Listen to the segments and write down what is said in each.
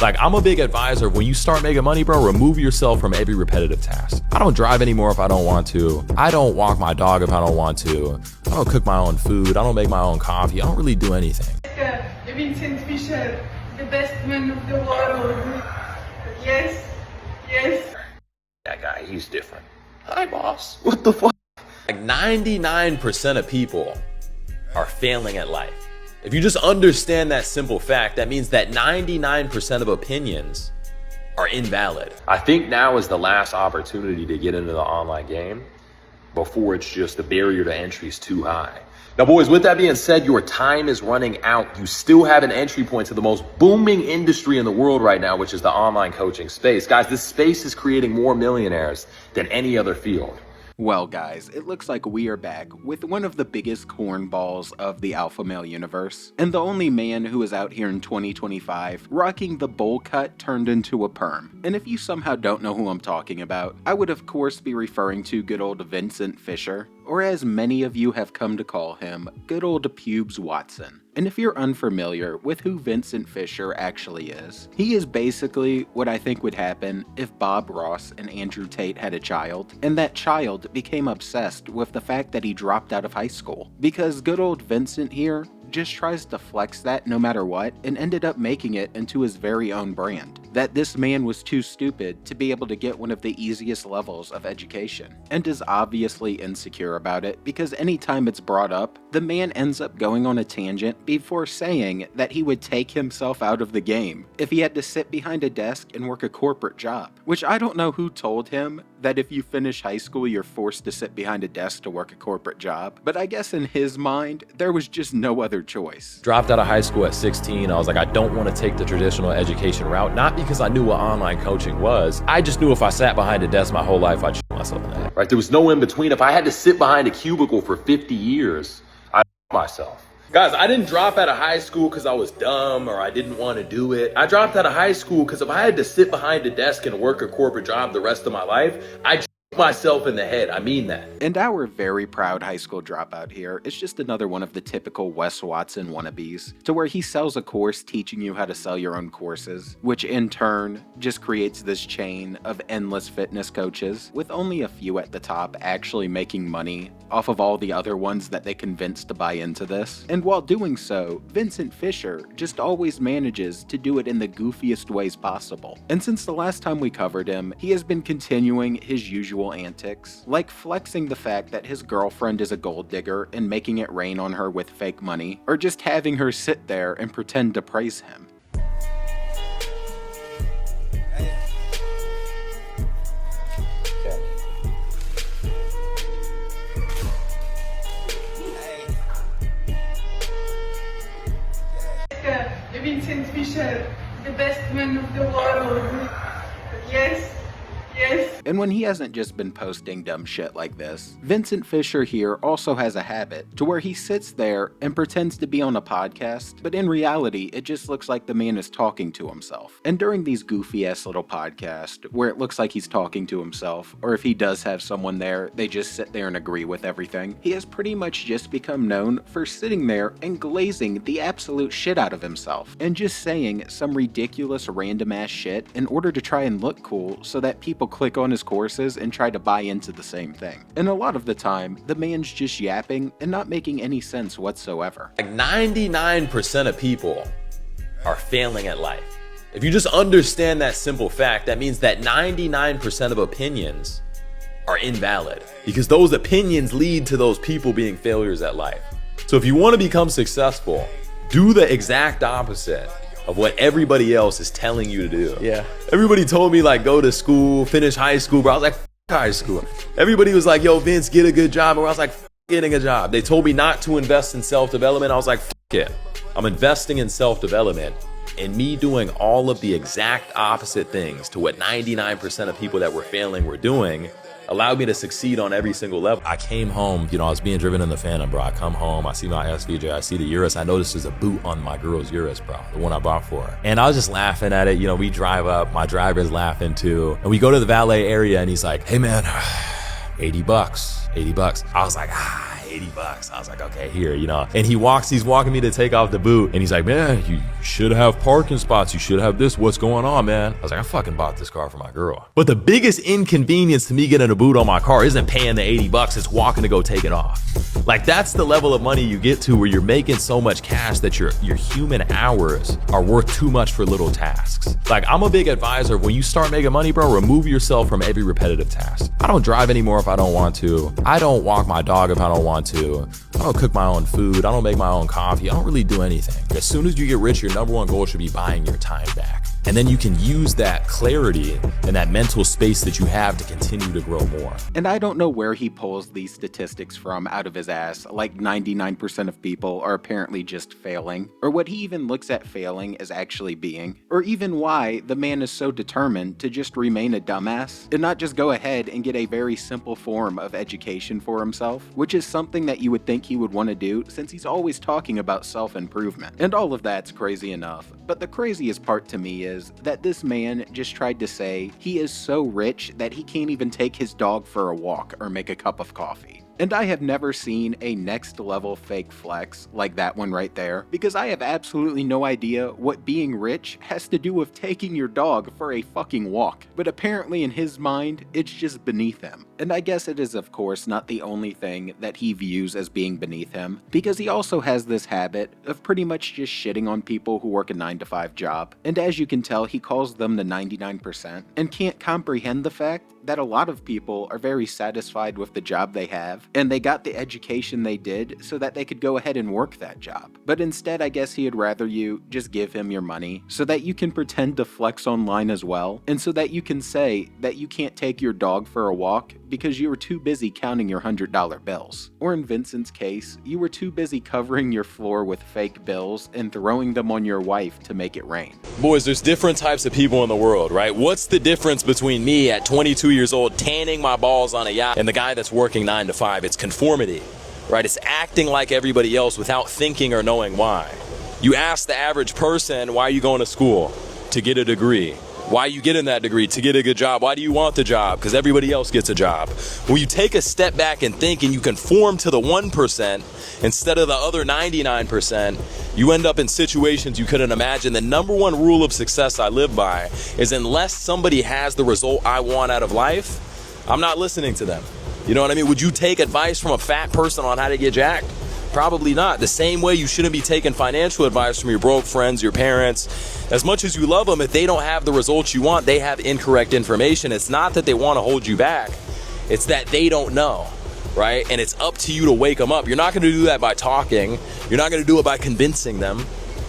Like, I'm a big advisor of when you start making money, bro, remove yourself from every repetitive task. I don't drive anymore if I don't want to. I don't walk my dog if I don't want to. I don't cook my own food. I don't make my own coffee. I don't really do anything. Vincent Fischer, the best man of the world. Yes, yes. That guy, he's different. Hi, boss. What the fuck? Like 99% of people are failing at life. If you just understand that simple fact, that means that 99% of opinions are invalid. I think now is the last opportunity to get into the online game before it's just the barrier to entry is too high. Now, boys, with that being said, your time is running out. You still have an entry point to the most booming industry in the world right now, which is the online coaching space. Guys, this space is creating more millionaires than any other field. Well guys, it looks like we are back with one of the biggest cornballs of the alpha male universe, and the only man who is out here in 2025 rocking the bowl cut turned into a perm. And if you somehow don't know who I'm talking about, I would of course be referring to good old Vincent Fischer, or as many of you have come to call him, good old Pubes Watson. And if you're unfamiliar with who Vincent Fischer actually is, he is basically what I think would happen if Bob Ross and Andrew Tate had a child, and that child became obsessed with the fact that he dropped out of high school. Because good old Vincent here just tries to flex that no matter what, and ended up making it into his very own brand. That this man was too stupid to be able to get one of the easiest levels of education, and is obviously insecure about it because anytime it's brought up, the man ends up going on a tangent before saying that he would take himself out of the game if he had to sit behind a desk and work a corporate job. Which I don't know who told him that if you finish high school you're forced to sit behind a desk to work a corporate job, but I guess in his mind, there was just no other choice. Dropped out of high school at 16. I was like, I don't want to take the traditional education route, not because I knew what online coaching was. I just knew if I sat behind a desk my whole life, I'd shit myself in the head. Right? There was no in between. If I had to sit behind a cubicle for 50 years, I'd myself. Guys, I didn't drop out of high school because I was dumb or I didn't want to do it. I dropped out of high school because if I had to sit behind a desk and work a corporate job the rest of my life, I'd myself in the head. I mean that. And our very proud high school dropout here is just another one of the typical Wes Watson wannabes, to where he sells a course teaching you how to sell your own courses, which in turn just creates this chain of endless fitness coaches, with only a few at the top actually making money off of all the other ones that they convinced to buy into this. And while doing so, Vincent Fischer just always manages to do it in the goofiest ways possible. And since the last time we covered him, he has been continuing his usual antics, like flexing the fact that his girlfriend is a gold digger and making it rain on her with fake money, or just having her sit there and pretend to praise him. Vincent Fischer, the best man of the world. Yes. Yes. And when he hasn't just been posting dumb shit like this, Vincent Fischer here also has a habit to where he sits there and pretends to be on a podcast, but in reality, it just looks like the man is talking to himself. And during these goofy ass little podcasts, where it looks like he's talking to himself, or if he does have someone there, they just sit there and agree with everything, he has pretty much just become known for sitting there and glazing the absolute shit out of himself, and just saying some ridiculous random ass shit in order to try and look cool so that people click on his courses and try to buy into the same thing. And a lot of the time, the man's just yapping and not making any sense whatsoever. Like 99% of people are failing at life. If you just understand that simple fact, that means that 99% of opinions are invalid, because those opinions lead to those people being failures at life. So if you want to become successful, do the exact opposite of what everybody else is telling you to do. Yeah. Everybody told me like go to school, finish high school, bro. I was like, high school. Everybody was like, yo, Vince, get a good job. And I was like, getting a job. They told me not to invest in self-development. I was like, it. I'm investing in self-development, and me doing all of the exact opposite things to what 99% of people that were failing were doing allowed me to succeed on every single level. I came home, you know, I was being driven in the Phantom, bro. I come home, I see my SVJ, I see the Urus. I noticed there's a boot on my girl's Urus, bro, the one I bought for her. And I was just laughing at it. You know, we drive up, my driver's laughing too. And we go to the valet area and he's like, hey man, $80. I was like, $80. I was like, okay, here, you know. And he's walking me to take off the boot. And he's like, man, you should have parking spots. You should have this. What's going on, man? I was like, I fucking bought this car for my girl. But the biggest inconvenience to me getting a boot on my car isn't paying the $80. It's walking to go take it off. Like, that's the level of money you get to where you're making so much cash that your human hours are worth too much for little tasks. Like, I'm a big advisor of when you start making money, bro, remove yourself from every repetitive task. I don't drive anymore if I don't want to. I don't walk my dog if I don't want to. I don't cook my own food. I don't make my own coffee. I don't really do anything. As soon as you get rich, your number one goal should be buying your time back. And then you can use that clarity and that mental space that you have to continue to grow more. And I don't know where he pulls these statistics from out of his ass, like 99% of people are apparently just failing, or what he even looks at failing as actually being, or even why the man is so determined to just remain a dumbass and not just go ahead and get a very simple form of education for himself, which is something that you would think he would want to do since he's always talking about self-improvement. And all of that's crazy enough, but the craziest part to me is that this man just tried to say he is so rich that he can't even take his dog for a walk or make a cup of coffee. And I have never seen a next level fake flex like that one right there, because I have absolutely no idea what being rich has to do with taking your dog for a fucking walk. But apparently in his mind, it's just beneath him. And I guess it is of course not the only thing that he views as being beneath him, because he also has this habit of pretty much just shitting on people who work a 9-to-5 job. And as you can tell, he calls them the 99% and can't comprehend the fact that a lot of people are very satisfied with the job they have, and they got the education they did so that they could go ahead and work that job. But instead, I guess he'd rather you just give him your money so that you can pretend to flex online as well, and so that you can say that you can't take your dog for a walk because you were too busy counting your $100 bills. Or in Vincent's case, you were too busy covering your floor with fake bills and throwing them on your wife to make it rain. Boys, there's different types of people in the world, right? What's the difference between me at 22 years old tanning my balls on a yacht and the guy that's working 9 to 5? It's conformity, right? It's acting like everybody else without thinking or knowing why. You ask the average person, why are you going to school? To get a degree. Why are you getting that degree? To get a good job. Why do you want the job? Because everybody else gets a job. When you take a step back and think and you conform to the 1% instead of the other 99%, you end up in situations you couldn't imagine. The number one rule of success I live by is unless somebody has the result I want out of life, I'm not listening to them. You know what I mean? Would you take advice from a fat person on how to get jacked? Probably not. The same way you shouldn't be taking financial advice from your broke friends, your parents. As much as you love them, if they don't have the results you want, they have incorrect information. It's not that they want to hold you back. It's that they don't know, right? And it's up to you to wake them up. You're not going to do that by talking. You're not going to do it by convincing them.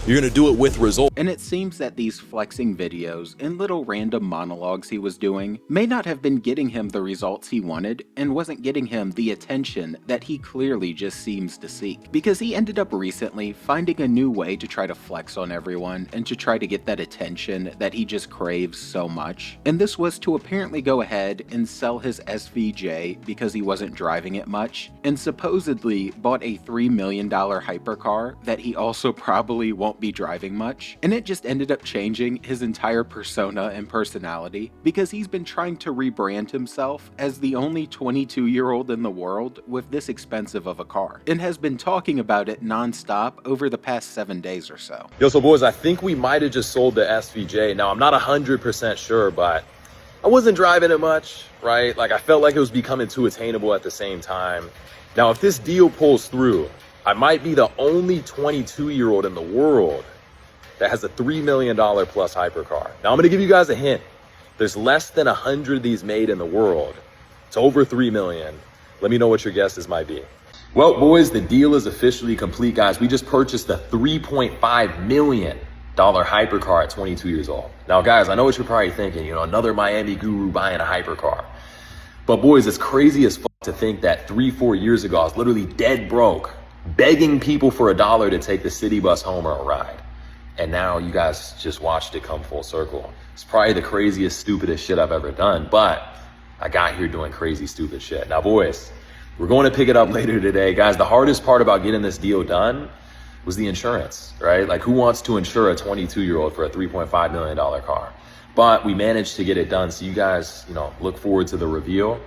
You're going to do it with results. And it seems that these flexing videos and little random monologues he was doing may not have been getting him the results he wanted and wasn't getting him the attention that he clearly just seems to seek. Because he ended up recently finding a new way to try to flex on everyone and to try to get that attention that he just craves so much. And this was to apparently go ahead and sell his SVJ because he wasn't driving it much, and supposedly bought a $3 million hypercar that he also probably won't be driving much. And it just ended up changing his entire persona and personality, because he's been trying to rebrand himself as the only 22-year-old in the world with this expensive of a car, and has been talking about it non-stop over the past 7 days or so. Yo, so boys, I think we might have just sold the SVJ. Now, I'm not 100% sure, but I wasn't driving it much, right? Like, I felt like it was becoming too attainable at the same time. Now, if this deal pulls through, I might be the only 22-year-old in the world that has a $3 million plus hypercar. Now, I'm going to give you guys a hint. There's less than 100 of these made in the world. It's over 3 million. Let me know what your guesses might be. Well, boys, the deal is officially complete, guys. We just purchased a $3.5 million hypercar at 22 years old. Now, guys, I know what you're probably thinking, you know, another Miami guru buying a hypercar. But boys, it's crazy as fuck to think that 3-4 years ago, I was literally dead broke, begging people for $1 to take the city bus home or a ride. And now you guys just watched it come full circle. It's probably the craziest, stupidest shit I've ever done, but I got here doing crazy, stupid shit. Now, boys, we're going to pick it up later today. Guys, the hardest part about getting this deal done was the insurance, right? Like, who wants to insure a 22-year-old for a $3.5 million car? But we managed to get it done. So you guys, you know, look forward to the reveal.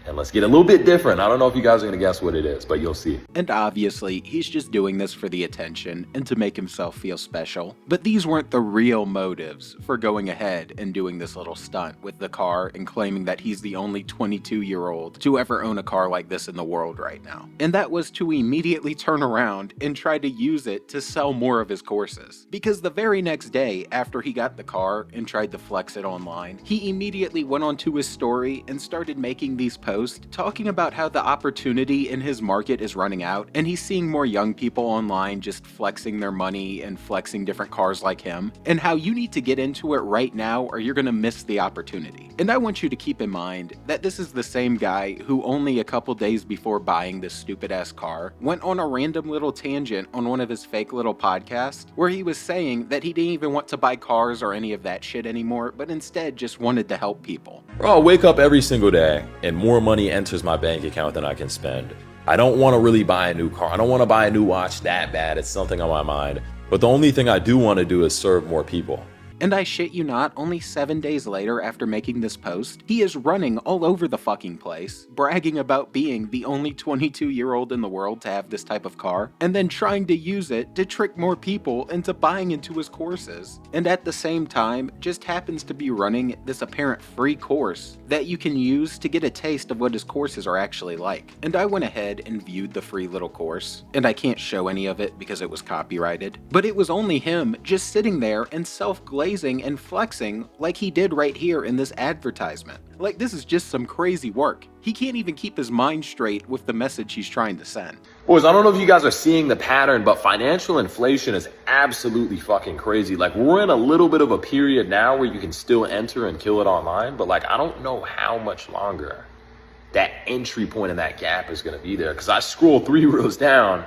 And let's get a little bit different. I don't know if you guys are gonna guess what it is, but you'll see. And obviously, he's just doing this for the attention and to make himself feel special. But these weren't the real motives for going ahead and doing this little stunt with the car and claiming that he's the only 22-year-old to ever own a car like this in the world right now. And that was to immediately turn around and try to use it to sell more of his courses. Because the very next day after he got the car and tried to flex it online, he immediately went onto his story and started making these posts talking about how the opportunity in his market is running out and he's seeing more young people online just flexing their money and flexing different cars like him, and how you need to get into it right now or you're gonna miss the opportunity. And I want you to keep in mind that this is the same guy who only a couple days before buying this stupid ass car went on a random little tangent on one of his fake little podcasts where he was saying that he didn't even want to buy cars or any of that shit anymore, but instead just wanted to help people. Bro, I wake up every single day and more money enters my bank account than I can spend. I don't want to really buy a new car. I don't want to buy a new watch that bad. It's something on my mind. But the only thing I do want to do is serve more people. And I shit you not, only 7 days later after making this post, he is running all over the fucking place, bragging about being the only 22-year-old in the world to have this type of car, and then trying to use it to trick more people into buying into his courses. And at the same time, just happens to be running this apparent free course that you can use to get a taste of what his courses are actually like. And I went ahead and viewed the free little course, and I can't show any of it because it was copyrighted, but it was only him just sitting there and self-glazing and flexing like he did right here in this advertisement. Like, this is just some crazy work. He can't even keep his mind straight with the message he's trying to send. Boys, I don't know if you guys are seeing the pattern, but financial inflation is absolutely fucking crazy. Like, we're in a little bit of a period now where you can still enter and kill it online, but like, I don't know how much longer that entry point in that gap is gonna be there. Cause I scroll 3 rows down,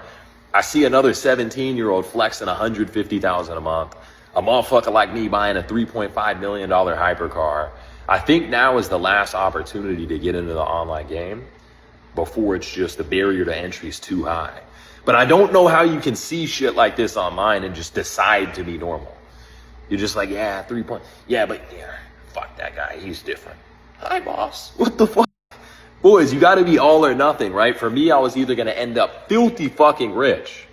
I see another 17-year-old flexing $150,000 a month. A motherfucker like me buying a $3.5 million hypercar. I think now is the last opportunity to get into the online game before it's just the barrier to entry is too high. But I don't know how you can see shit like this online and just decide to be normal. You're just like, yeah, fuck that guy, he's different. Hi, boss. What the fuck? Boys, you gotta be all or nothing, right? For me, I was either gonna end up filthy fucking rich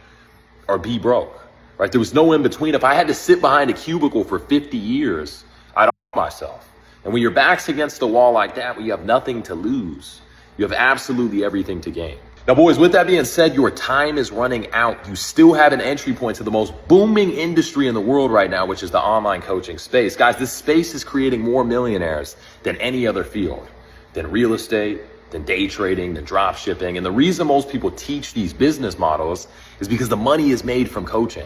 or be broke. Right? There was no in between. If I had to sit behind a cubicle for 50 years, I'd myself. And when your back's against the wall like that, when you have nothing to lose, you have absolutely everything to gain. Now, boys, with that being said, your time is running out. You still have an entry point to the most booming industry in the world right now, which is the online coaching space. Guys, this space is creating more millionaires than any other field, than real estate, than day trading, than drop shipping. And the reason most people teach these business models is because the money is made from coaching.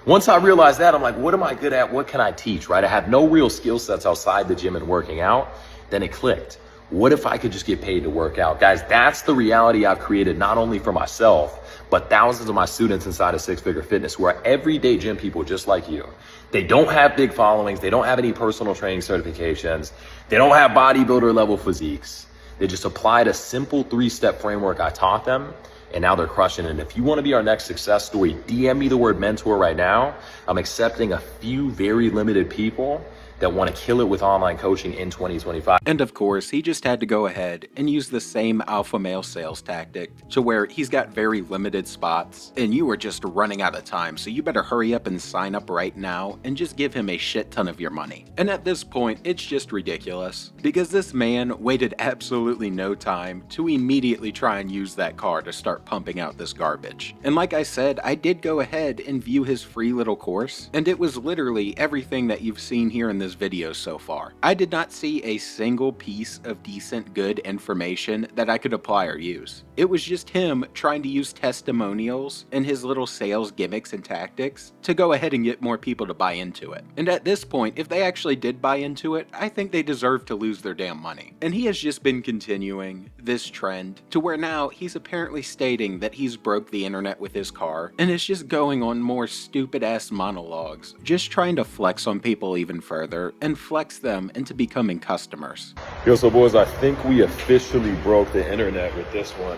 Once I realized that, I'm like, what am I good at? What can I teach, right? I have no real skill sets outside the gym and working out. Then it clicked. What if I could just get paid to work out? Guys, that's the reality I've created, not only for myself, but thousands of my students inside of Six Figure Fitness, who are everyday gym people just like you. They don't have big followings. They don't have any personal training certifications. They don't have bodybuilder level physiques. They just applied a simple 3-step framework I taught them, and now they're crushing it. And if you want to be our next success story, DM me the word mentor right now. I'm accepting a few very limited people that want to kill it with online coaching in 2025. And of course, he just had to go ahead and use the same alpha male sales tactic to where he's got very limited spots and you are just running out of time. So you better hurry up and sign up right now and just give him a shit ton of your money. And at this point, it's just ridiculous because this man waited absolutely no time to immediately try and use that car to start pumping out this garbage. And like I said, I did go ahead and view his free little course, and it was literally everything that you've seen here in this video so far. I did not see a single piece of decent good information that I could apply or use. It was just him trying to use testimonials and his little sales gimmicks and tactics to go ahead and get more people to buy into it. And at this point, if they actually did buy into it, I think they deserve to lose their damn money. And he has just been continuing this trend to where now he's apparently stating that he's broke the internet with his car and is just going on more stupid ass monologues, just trying to flex on people even further and flex them into becoming customers. Yo, so boys, I think we officially broke the internet with this one.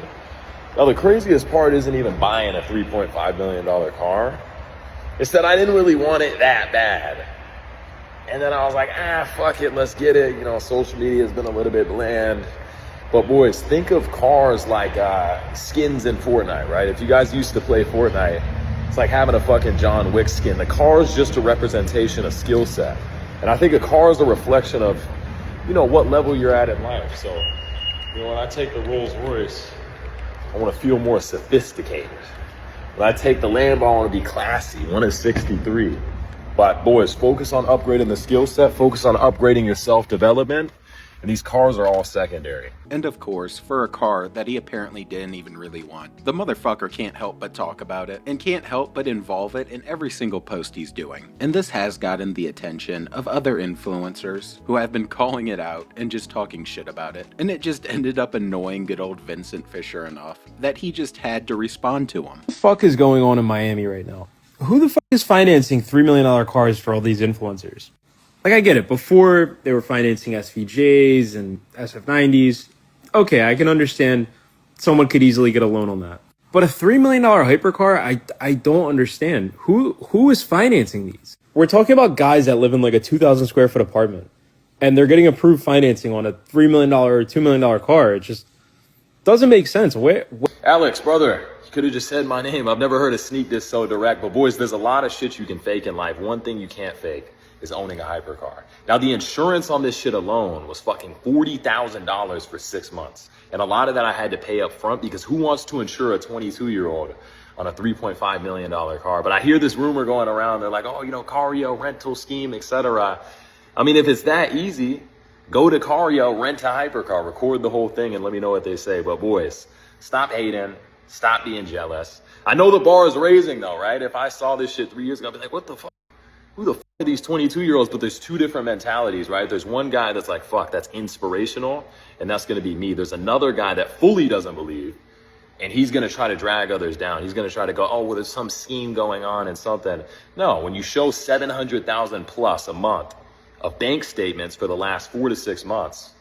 Now, the craziest part isn't even buying a $3.5 million car. It's that I didn't really want it that bad. And then I was like, fuck it, let's get it. You know, social media has been a little bit bland. But boys, think of cars like skins in Fortnite, right? If you guys used to play Fortnite, it's like having a fucking John Wick skin. The car is just a representation of skill set. And I think a car is a reflection of, you know, what level you're at in life. So, you know, when I take the Rolls Royce, I want to feel more sophisticated. When I take the Lambo, I want to be classy. One is 63. But boys, focus on upgrading the skill set, focus on upgrading your self-development, and these cars are all secondary. And of course, for a car that he apparently didn't even really want, the motherfucker can't help but talk about it, and can't help but involve it in every single post he's doing. And this has gotten the attention of other influencers who have been calling it out and just talking shit about it. And it just ended up annoying good old Vincent Fischer enough that he just had to respond to him. What the fuck is going on in Miami right now? Who the fuck is financing $3 million cars for all these influencers? Like, I get it. Before, they were financing SVJs and SF90s. Okay, I can understand someone could easily get a loan on that. But a $3 million hypercar, I don't understand. Who is financing these? We're talking about guys that live in like a 2,000 square foot apartment. And they're getting approved financing on a $3 million or $2 million car. It just doesn't make sense. Alex, brother, you could have just said my name. I've never heard a sneak this so direct. But boys, there's a lot of shit you can fake in life. One thing you can't fake is owning a hypercar. Now, the insurance on this shit alone was fucking $40,000 for 6 months. And a lot of that I had to pay up front, because who wants to insure a 22-year-old on a $3.5 million car? But I hear this rumor going around. They're like, oh, you know, Cario rental scheme, etc. I mean, if it's that easy, go to Cario, rent a hypercar, record the whole thing, and let me know what they say. But boys, stop hating, stop being jealous. I know the bar is raising though, right? If I saw this shit 3 years ago, I'd be like, what the fuck? Who the fuck are these 22-year-olds? But there's two different mentalities, right? There's one guy that's like, fuck, that's inspirational, and that's going to be me. There's another guy that fully doesn't believe, and he's going to try to drag others down. He's going to try to go, oh, well, there's some scheme going on and something. No, when you show 700,000 plus a month of bank statements for the last 4 to 6 months,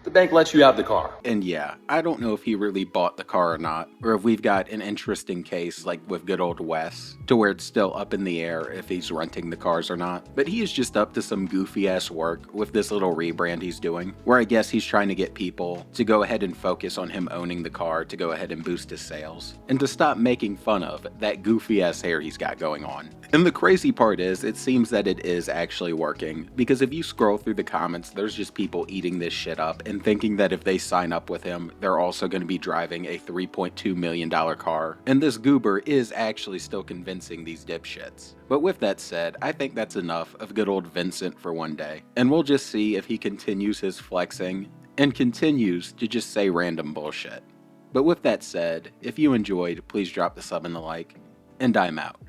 the bank lets you have the car. And yeah, I don't know if he really bought the car or not, or if we've got an interesting case like with good old Wes, to where it's still up in the air if he's renting the cars or not. But he is just up to some goofy ass work with this little rebrand he's doing, where I guess he's trying to get people to go ahead and focus on him owning the car to go ahead and boost his sales, and to stop making fun of that goofy ass hair he's got going on. And the crazy part is, it seems that it is actually working, because if you scroll through the comments, there's just people eating this shit up and thinking that if they sign up with him, they're also going to be driving a $3.2 million car. And this goober is actually still convincing these dipshits. But with that said, I think that's enough of good old Vincent for one day. And we'll just see if he continues his flexing and continues to just say random bullshit. But with that said, if you enjoyed, please drop the sub and the like, and I'm out.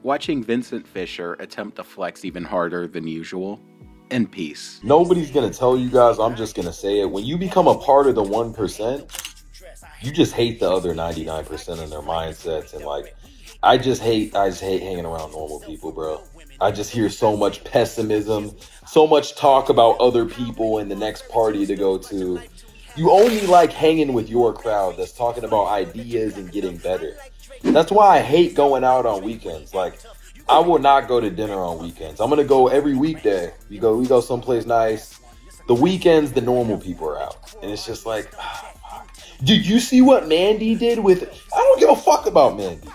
Watching Vincent Fischer attempt to flex even harder than usual, and peace. Nobody's going to tell you guys, I'm just going to say it. When you become a part of the 1%, you just hate the other 99% and their mindsets. And like, I just hate hanging around normal people, bro. I just hear so much pessimism, so much talk about other people and the next party to go to. You only like hanging with your crowd that's talking about ideas and getting better. That's why I hate going out on weekends. Like, I will not go to dinner on weekends. I'm gonna go every weekday. We go someplace nice. The weekends, the normal people are out, and it's just like, did you see what Mandy did with? I don't give a fuck about Mandy.